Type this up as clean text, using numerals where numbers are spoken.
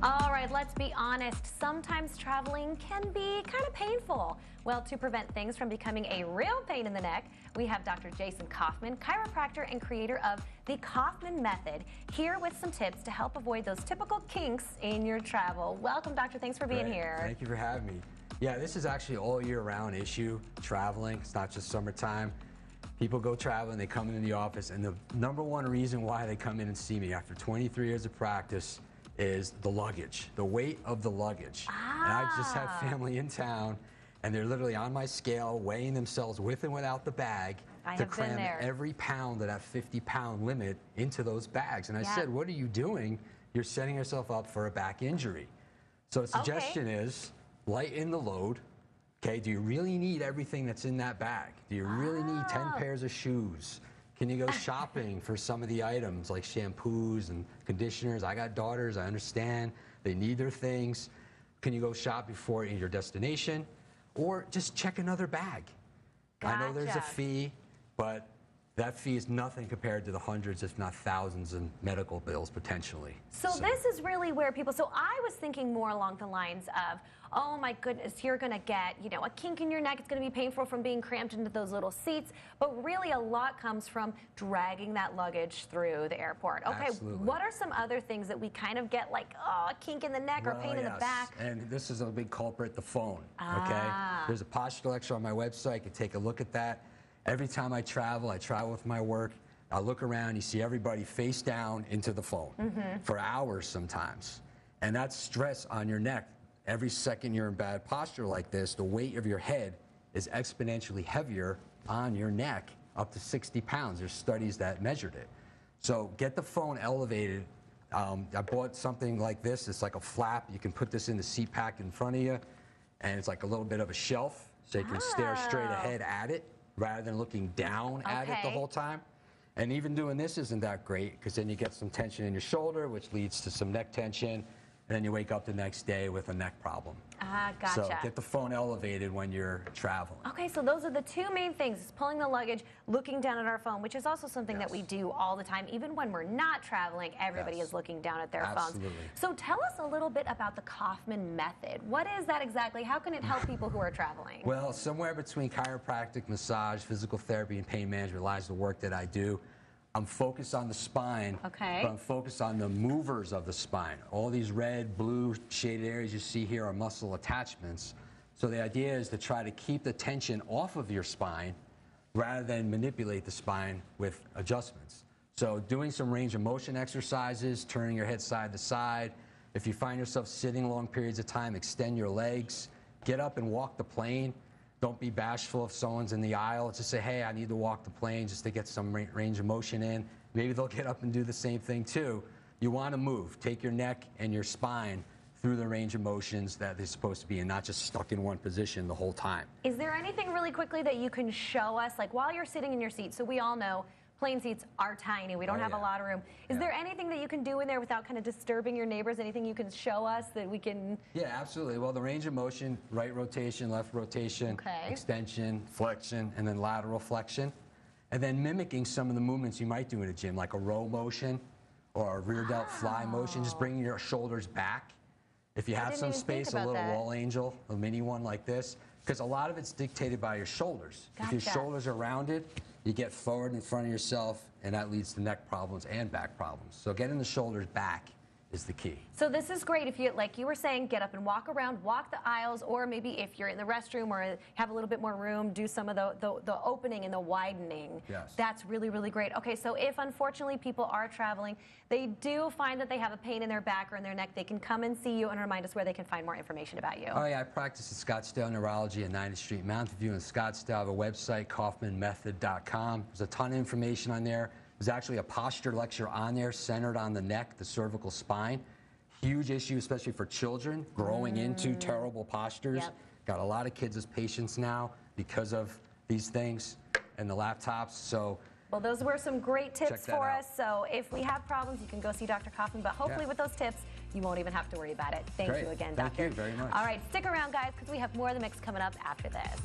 All right, let's be honest. Sometimes traveling can be kind of painful. Well, to prevent things from becoming a real pain in the neck, we have Dr. Jason Kaufman, chiropractor and creator of the Kaufman Method, here with some tips to help avoid those typical kinks in your travel. Welcome, Doctor. Thanks for being here. Thank you for having me. Yeah, this is actually an all-year-round issue, traveling. It's not just summertime. People go traveling, they come into the office, and the number one reason why they come in and see me after 23 years of practice is the luggage, the weight of the luggage. And I just have family in town, and they're literally on my scale, weighing themselves with and without the bag to cram every pound of that 50-pound limit into those bags. And I said, what are you doing? You're setting yourself up for a back injury. So the suggestion is lighten the load. Okay, do you really need everything that's in that bag? Do you really need 10 pairs of shoes? Can you go shopping for some of the items like shampoos and conditioners? I got daughters, I understand. They need their things. Can you go shop before your destination? Or just check another bag. I know there's a fee, but that fee is nothing compared to the hundreds, if not thousands, in medical bills potentially. So this is really where people, so I was thinking more along the lines of, oh my goodness, you're going to get, you know, a kink in your neck. It's going to be painful from being cramped into those little seats. But really a lot comes from dragging that luggage through the airport. Okay, what are some other things that we kind of get like, oh, a kink in the neck or pain in the back? And this is a big culprit, the phone, okay? There's a posture lecture on my website. You can take a look at that. Every time I travel with my work, I look around, you see everybody face down into the phone for hours sometimes. And that's stress on your neck. Every second you're in bad posture like this, the weight of your head is exponentially heavier on your neck, up to 60 pounds. There's studies that measured it. So get the phone elevated. I bought something like this. It's like a flap. You can put this in the seat pack in front of you, and it's like a little bit of a shelf, so you can stare straight ahead at it rather than looking down at it the whole time. And even doing this isn't that great, because then you get some tension in your shoulder, which leads to some neck tension. And then you wake up the next day with a neck problem. Gotcha. So get the phone elevated when you're traveling. Okay, so those are the two main things, is pulling the luggage, looking down at our phone, which is also something that we do all the time. Even when we're not traveling, everybody is looking down at their phones. So tell us a little bit about the Kaufman Method. What is that exactly? How can it help people who are traveling? Well, somewhere between chiropractic, massage, physical therapy, and pain management lies the work that I do. I'm focused on the spine, but I'm focused on the movers of the spine. All these red, blue shaded areas you see here are muscle attachments. So the idea is to try to keep the tension off of your spine rather than manipulate the spine with adjustments. So doing some range of motion exercises, turning your head side to side. If you find yourself sitting long periods of time, extend your legs, get up and walk the plane. Don't be bashful if someone's in the aisle. Just say, hey, I need to walk the plane just to get some range of motion in. Maybe they'll get up and do the same thing too. You want to move. Take your neck and your spine through the range of motions that they're supposed to be in, not just stuck in one position the whole time. Is there anything really quickly that you can show us, like while you're sitting in your seat? So we all know plane seats are tiny. We don't have a lot of room. Is there anything that you can do in there without kind of disturbing your neighbors? Anything you can show us that we can? Yeah, absolutely. Well, the range of motion, right rotation, left rotation, extension, flexion, and then lateral flexion. And then mimicking some of the movements you might do in a gym, like a row motion or a rear delt fly motion, just bringing your shoulders back. If you have some space, a little wall angel, a mini one like this, because a lot of it's dictated by your shoulders. If your shoulders are rounded, you get forward in front of yourself, and that leads to neck problems and back problems. So getting the shoulders back is the key. So this is great if you, like you were saying, get up and walk around, walk the aisles, or maybe if you're in the restroom or have a little bit more room, do some of the opening and the widening. That's really, really great. Okay, so if unfortunately people are traveling, they do find that they have a pain in their back or in their neck, they can come and see you and remind us where they can find more information about you. Oh yeah, I practice at Scottsdale Neurology at 90th Street, Mountain View in Scottsdale. I have a website, kaufmanmethod.com. There's a ton of information on there. There's actually a posture lecture on there centered on the neck, the cervical spine. Huge issue, especially for children growing into terrible postures. Got a lot of kids as patients now because of these things and the laptops. So, well, those were some great tips for us. So if we have problems, you can go see Dr. Kaufman. But hopefully with those tips, you won't even have to worry about it. Thank you again, Doctor. Thank you very much. All right, stick around, guys, because we have more of the mix coming up after this.